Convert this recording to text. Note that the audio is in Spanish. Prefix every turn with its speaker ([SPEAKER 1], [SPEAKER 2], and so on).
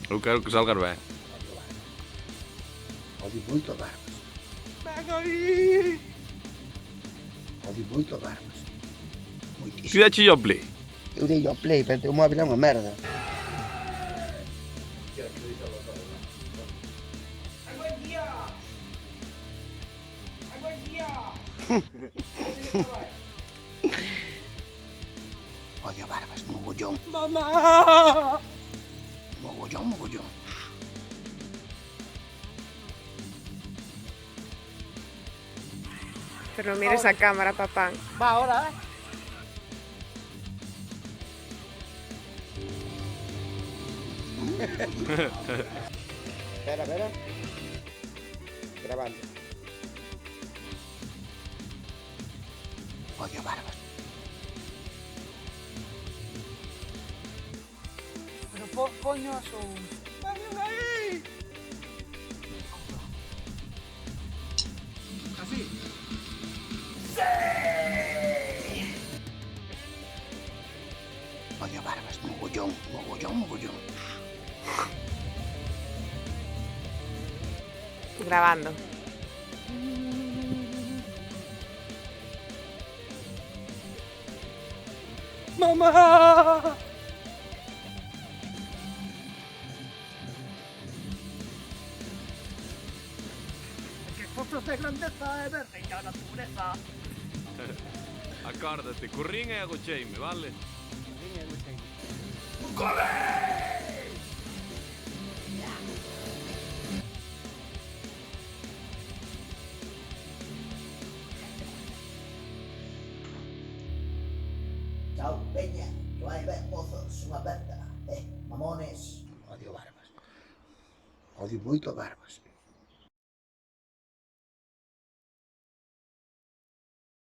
[SPEAKER 1] Eu quero que salgas ben.
[SPEAKER 2] Odio moito barbas. Odio moito barbas.
[SPEAKER 1] Ti
[SPEAKER 2] Moitísimo.
[SPEAKER 1] dache o play.
[SPEAKER 2] Eu dei ao play, pero o móvil é unha merda. Odio barbas, mogollón.
[SPEAKER 3] ¡Mamá!
[SPEAKER 2] Mogollón, mogollón.
[SPEAKER 4] Pero no mires a cámara, papá.
[SPEAKER 3] Va ahora, ¿eh?
[SPEAKER 2] Espera, espera. Grabando. Odio barbas.
[SPEAKER 3] Pero coño a su... ¡Vengan ahí! Así.
[SPEAKER 2] Odio barbas, mogollón, mogollón, mogollón.
[SPEAKER 4] Grabando.
[SPEAKER 3] ¡Mamá! ¡Qué fotos de grandeza es ver la naturaleza!
[SPEAKER 1] Acórdate, corrín e agocheime, vale?
[SPEAKER 2] Chao, peña. Que vai ben, mozos. Unha aperta. Mamones. Odio barbas. Odio moito barbas.